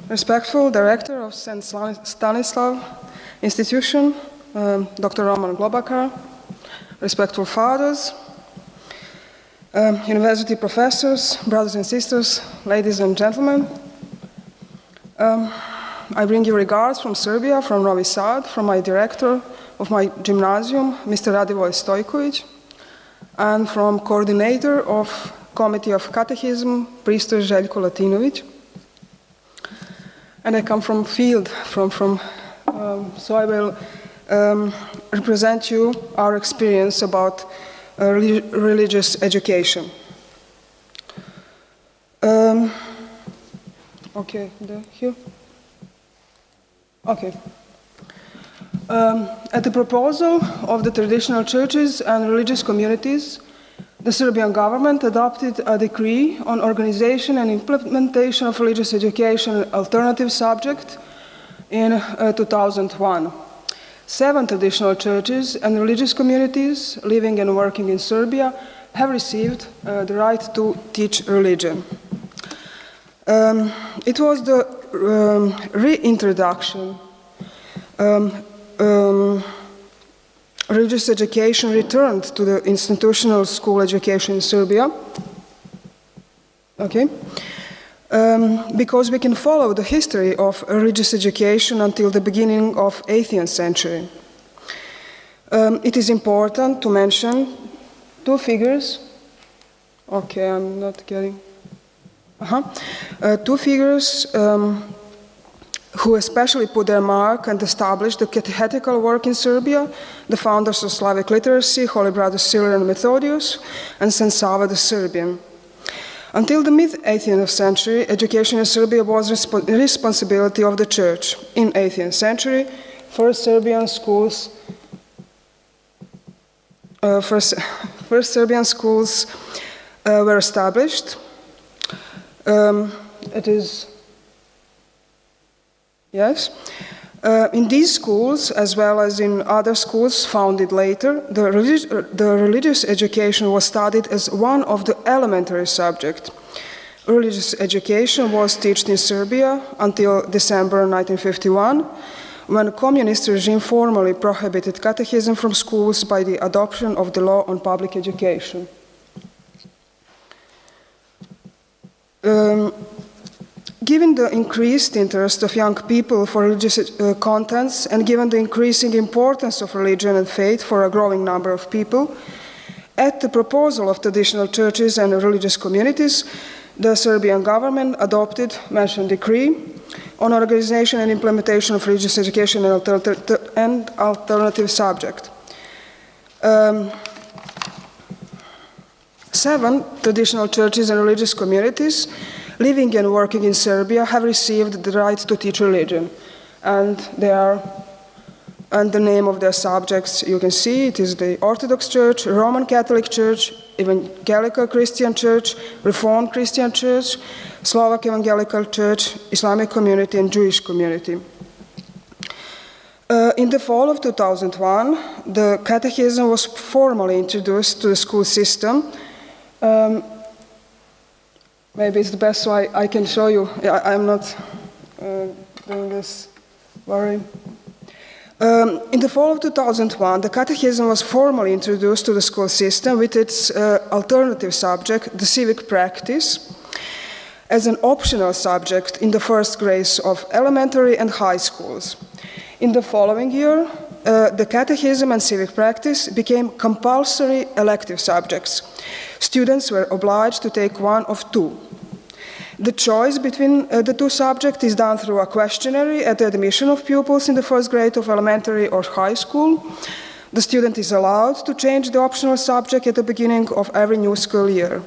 Respectful Director of St. Stanislava Institution, Dr. Roman Globakar, respectful fathers, university professors, brothers and sisters, ladies and gentlemen. I bring you regards from Serbia, from Novi Sad, from my director of my gymnasium, Mr. Radivoj Stojković, and from coordinator of Committee of Catechism, Priester Željko Latinović. And I come from field, so I will represent you our experience about religious education. Okay, here. Okay. At the proposal of the traditional churches and religious communities, the Serbian government adopted a decree on organization and implementation of religious education alternative subject in 2001. 7 traditional churches and religious communities living and working in Serbia have received the right to teach religion. It was the reintroduction religious education returned to the institutional school education in Serbia. Okay. Because we can follow the history of religious education until the beginning of 18th century. It is important to mention 2 figures. Okay, I'm not getting. 2 figures who especially put their mark and established the catechetical work in Serbia, the founders of Slavic literacy, Holy Brothers Cyril and Methodius, and St. Sava the Serbian. Until the mid-18th century, education in Serbia was the responsibility of the Church. In 18th century, first Serbian schools were established. In these schools, as well as in other schools founded later, the religious education was studied as one of the elementary subjects. Religious education was taught in Serbia until December 1951, when the communist regime formally prohibited catechism from schools by the adoption of the law on public education. Given the increased interest of young people for religious contents and given the increasing importance of religion and faith for a growing number of people, at the proposal of traditional churches and religious communities, the Serbian government adopted mentioned decree on organization and implementation of religious education and alternative subject. 7 traditional churches and religious communities living and working in Serbia have received the right to teach religion, and the name of their subjects you can see. It is the Orthodox Church, Roman Catholic Church, Evangelical Christian Church, Reformed Christian Church, Slovak Evangelical Church, Islamic community, and Jewish community. In the fall of 2001, the catechism was formally introduced to the school system. Maybe it's the best way I can show you. I'm not doing this very. In the fall of 2001, the catechism was formally introduced to the school system with its alternative subject, the civic practice, as an optional subject in the first grades of elementary and high schools. In the following year, the catechism and civic practice became compulsory elective subjects. Students were obliged to take one of 2. The choice between the 2 subjects is done through a questionnaire at the admission of pupils in the first grade of elementary or high school. The student is allowed to change the optional subject at the beginning of every new school year.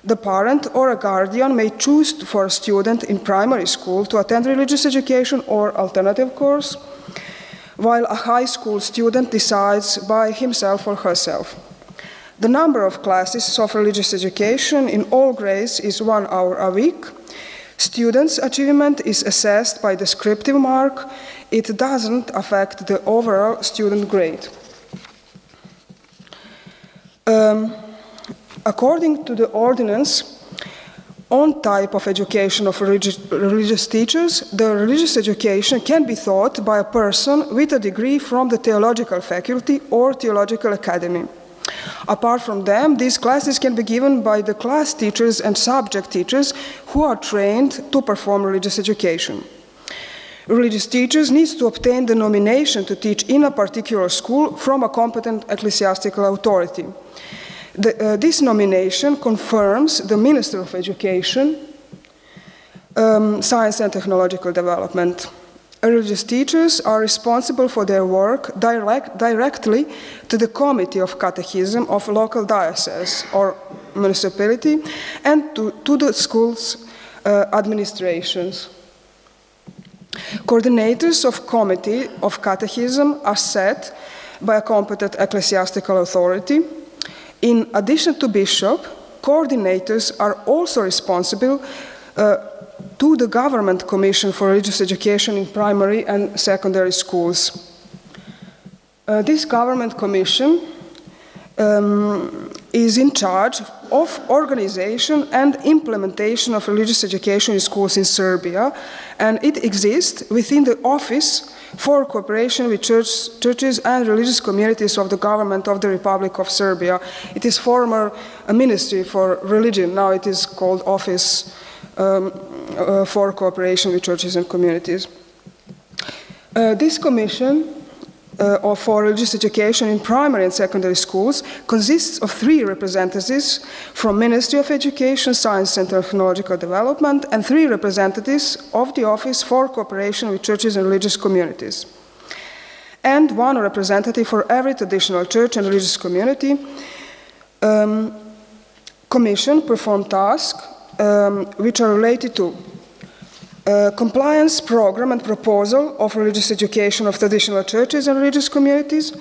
The parent or a guardian may choose for a student in primary school to attend religious education or alternative course, while a high school student decides by himself or herself. The number of classes of religious education in all grades is 1 hour a week. Students' achievement is assessed by descriptive mark. It doesn't affect the overall student grade. According to the ordinance on type of education of religious teachers, the religious education can be taught by a person with a degree from the theological faculty or theological academy. Apart from them, these classes can be given by the class teachers and subject teachers who are trained to perform religious education. Religious teachers need to obtain the nomination to teach in a particular school from a competent ecclesiastical authority. This nomination confirms the Minister of Education, Science and Technological Development. Religious teachers are responsible for their work directly to the Committee of Catechism of local diocese or municipality and to the school's administrations. Coordinators of Committee of Catechism are set by a competent ecclesiastical authority. In addition to bishop, coordinators are also responsible to the Government Commission for Religious Education in primary and secondary schools. This Government Commission is in charge of organization and implementation of religious education in schools in Serbia, and it exists within the Office for Cooperation with Churches and Religious Communities of the Government of the Republic of Serbia. It is former a Ministry for Religion, now it is called Office for Cooperation with Churches and Communities. This commission for religious education in primary and secondary schools consists of 3 representatives from Ministry of Education, Science and Technological Development and 3 representatives of the Office for Cooperation with Churches and Religious Communities. And 1 representative for every traditional church and religious community. Commission perform tasks which are related to compliance program and proposal of religious education of traditional churches and religious communities,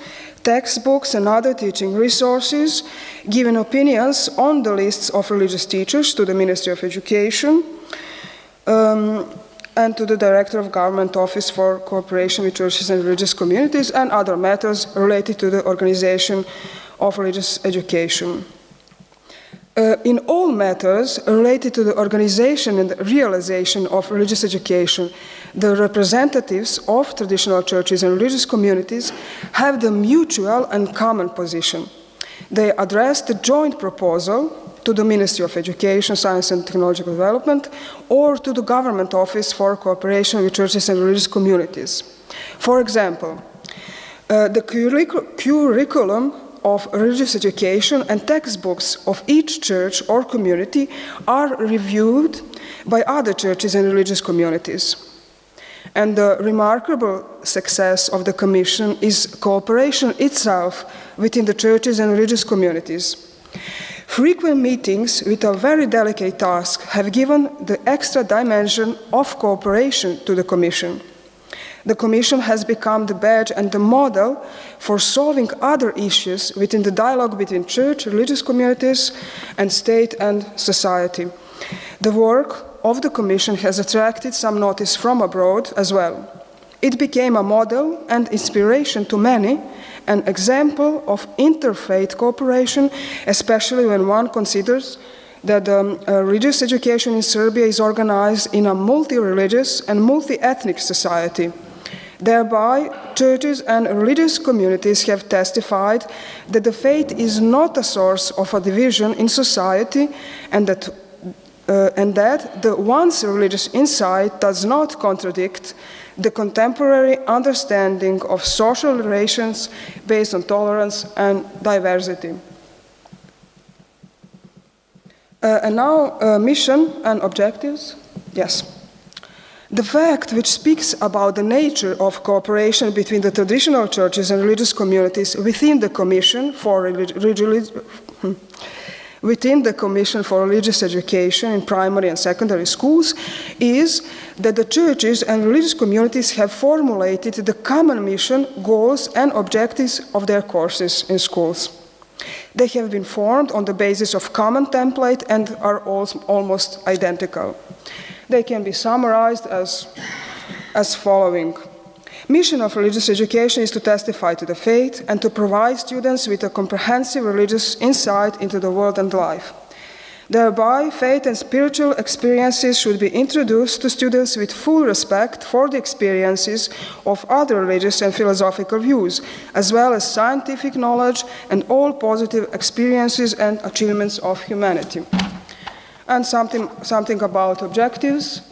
textbooks and other teaching resources, giving opinions on the lists of religious teachers to the Ministry of Education and to the Director of Government Office for Cooperation with Churches and Religious Communities, and other matters related to the organization of religious education. In all matters related to the organization and realization of religious education, the representatives of traditional churches and religious communities have the mutual and common position. They address the joint proposal to the Ministry of Education, Science and Technological Development, or to the Government Office for Cooperation with Churches and Religious Communities. For example, the curriculum of religious education and textbooks of each church or community are reviewed by other churches and religious communities. And the remarkable success of the Commission is cooperation itself within the churches and religious communities. Frequent meetings with a very delicate task have given the extra dimension of cooperation to the Commission. The Commission has become the badge and the model for solving other issues within the dialogue between church, religious communities, and state and society. The work of the Commission has attracted some notice from abroad as well. It became a model and inspiration to many, an example of interfaith cooperation, especially when one considers that religious education in Serbia is organized in a multi-religious and multi-ethnic society. Thereby, churches and religious communities have testified that the faith is not a source of a division in society, and that the once religious insight does not contradict the contemporary understanding of social relations based on tolerance and diversity. And now, mission and objectives. Yes. The fact which speaks about the nature of cooperation between the traditional churches and religious communities within the Commission for Religious Education in primary and secondary schools is that the churches and religious communities have formulated the common mission, goals and objectives of their courses in schools. They have been formed on the basis of common template and are almost identical. They can be summarized as following. Mission of religious education is to testify to the faith and to provide students with a comprehensive religious insight into the world and life. Thereby, faith and spiritual experiences should be introduced to students with full respect for the experiences of other religious and philosophical views, as well as scientific knowledge and all positive experiences and achievements of humanity. And something about objectives.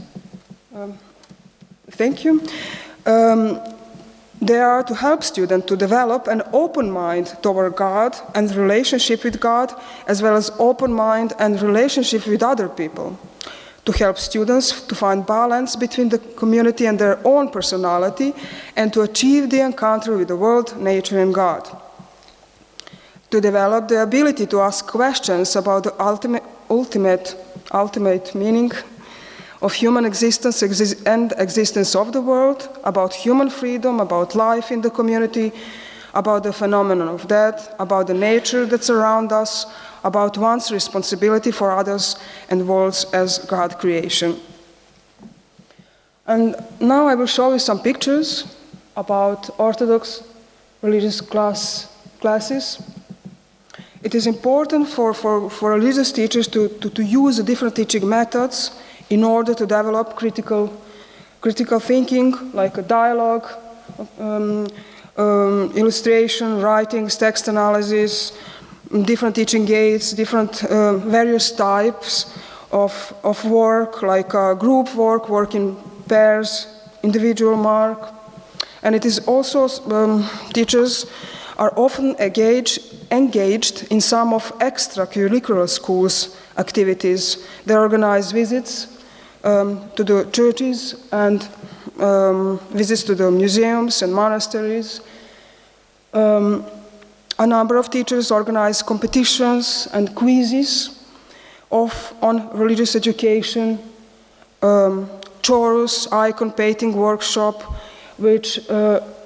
Thank you. They are to help students to develop an open mind toward God and relationship with God, as well as open mind and relationship with other people. To help students to find balance between the community and their own personality, and to achieve the encounter with the world, nature, and God. To develop the ability to ask questions about the ultimate meaning of human existence and existence of the world, about human freedom, about life in the community, about the phenomenon of death, about the nature that surrounds us, about one's responsibility for others and worlds as God creation. And now I will show you some pictures about Orthodox religious classes. It is important for religious teachers to use different teaching methods in order to develop critical thinking, like a dialogue, illustration, writings, text analysis, different teaching aids, different various types of work, like group work in pairs, individual work. And it is also, teachers are often engaged in some of extracurricular schools activities. They organize visits to the churches and visits to the museums and monasteries. A number of teachers organize competitions and quizzes on religious education, chorus, icon painting workshop, which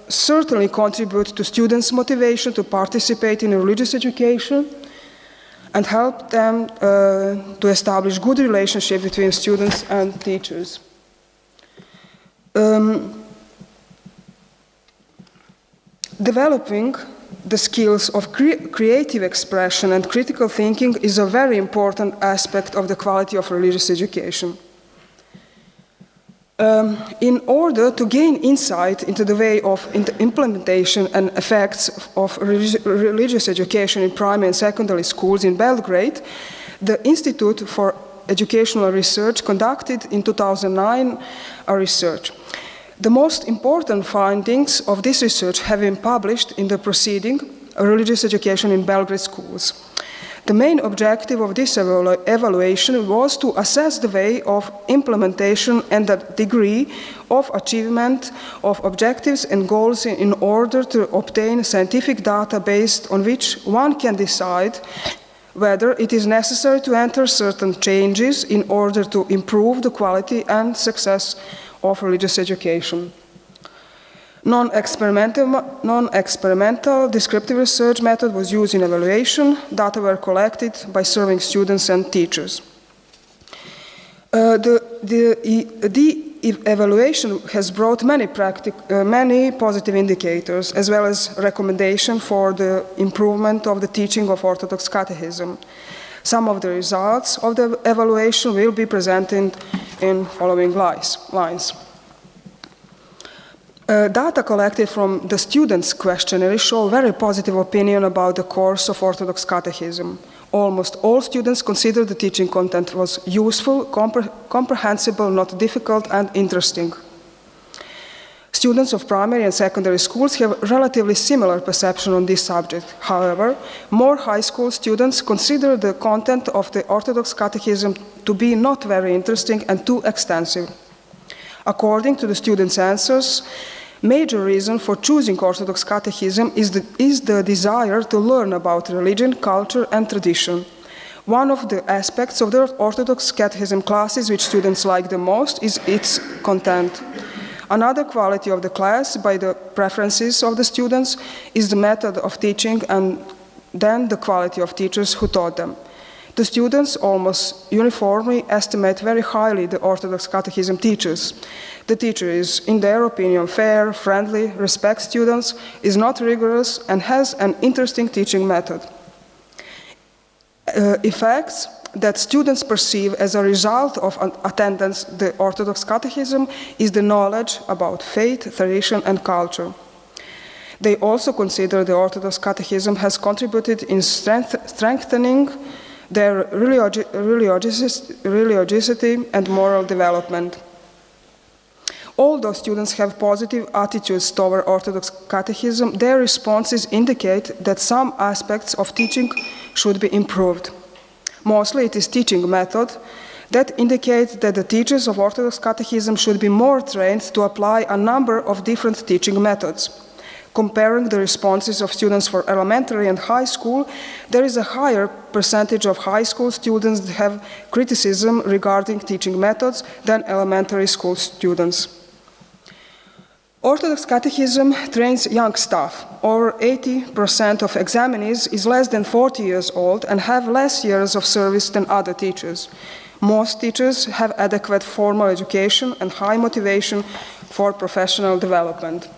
certainly contribute to students' motivation to participate in religious education and help them to establish good relationship between students and teachers. Developing the skills of creative expression and critical thinking is a very important aspect of the quality of religious education. In order to gain insight into the way of implementation and effects of religious education in primary and secondary schools in Belgrade, the Institute for Educational Research conducted in 2009 a research. The most important findings of this research have been published in the proceeding, Religious Education in Belgrade Schools. The main objective of this evaluation was to assess the way of implementation and the degree of achievement of objectives and goals in order to obtain scientific data based on which one can decide whether it is necessary to enter certain changes in order to improve the quality and success of religious education. Non-experimental descriptive research method was used in evaluation. Data were collected by surveying students and teachers. The evaluation has brought many positive indicators, as well as recommendations for the improvement of the teaching of Orthodox Catechism. Some of the results of the evaluation will be presented in following lines. Data collected from the students' questionnaire show very positive opinion about the course of Orthodox Catechism. Almost all students consider the teaching content was useful, comprehensible, not difficult, and interesting. Students of primary and secondary schools have relatively similar perception on this subject. However, more high school students consider the content of the Orthodox Catechism to be not very interesting and too extensive. According to the students' answers, major reason for choosing Orthodox Catechism is the desire to learn about religion, culture, and tradition. One of the aspects of the Orthodox Catechism classes which students like the most is its content. Another quality of the class, by the preferences of the students, is the method of teaching and then the quality of teachers who taught them. The students almost uniformly estimate very highly the Orthodox Catechism teachers. The teacher is, in their opinion, fair, friendly, respects students, is not rigorous, and has an interesting teaching method. Effects that students perceive as a result of attendance the Orthodox Catechism is the knowledge about faith, tradition, and culture. They also consider the Orthodox Catechism has contributed in strengthening their religiosity and moral development. Although students have positive attitudes toward Orthodox Catechism, their responses indicate that some aspects of teaching should be improved. Mostly it is teaching method that indicate that the teachers of Orthodox Catechism should be more trained to apply a number of different teaching methods. Comparing the responses of students for elementary and high school, there is a higher percentage of high school students that have criticism regarding teaching methods than elementary school students. Orthodox Catechism trains young staff. Over 80% of examinees is less than 40 years old and have less years of service than other teachers. Most teachers have adequate formal education and high motivation for professional development.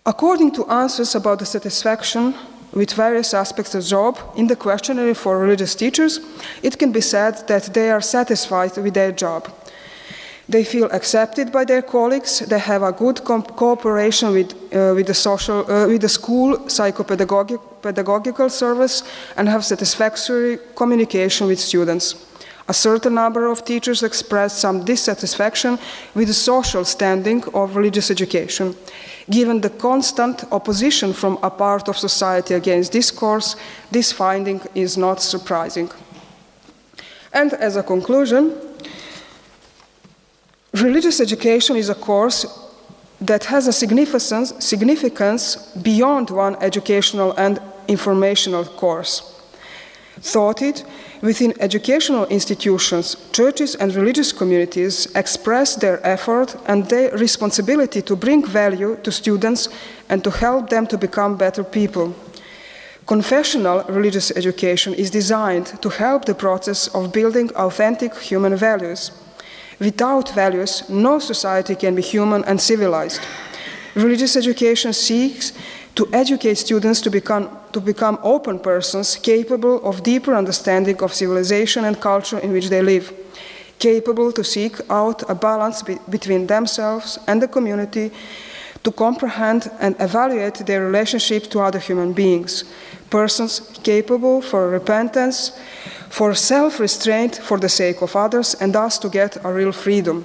According to answers about the satisfaction with various aspects of the job in the questionnaire for religious teachers, it can be said that they are satisfied with their job. They feel accepted by their colleagues, they have a good cooperation with the school psychopedagogical service, and have satisfactory communication with students. A certain number of teachers expressed some dissatisfaction with the social standing of religious education. Given the constant opposition from a part of society against this course, this finding is not surprising. And as a conclusion, religious education is a course that has a significance beyond one educational and informational course. Thought within educational institutions, churches and religious communities express their effort and their responsibility to bring value to students and to help them to become better people. Confessional religious education is designed to help the process of building authentic human values. Without values, no society can be human and civilized. Religious education seeks to educate students to become open persons capable of deeper understanding of civilization and culture in which they live, capable to seek out a balance between themselves and the community, to comprehend and evaluate their relationship to other human beings, persons capable for repentance, for self-restraint for the sake of others, and thus to get a real freedom.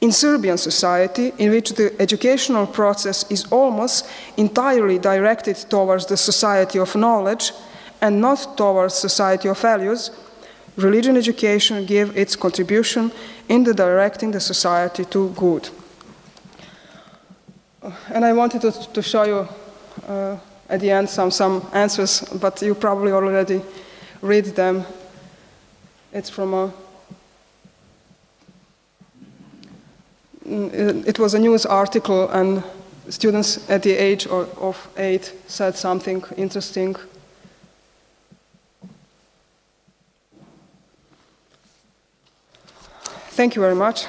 In Serbian society, in which the educational process is almost entirely directed towards the society of knowledge and not towards society of values, religion education gives its contribution in directing the society to good. And I wanted to show you at the end some answers, but you probably already read them. It's from it was a news article, and students at the age of 8 said something interesting. Thank you very much.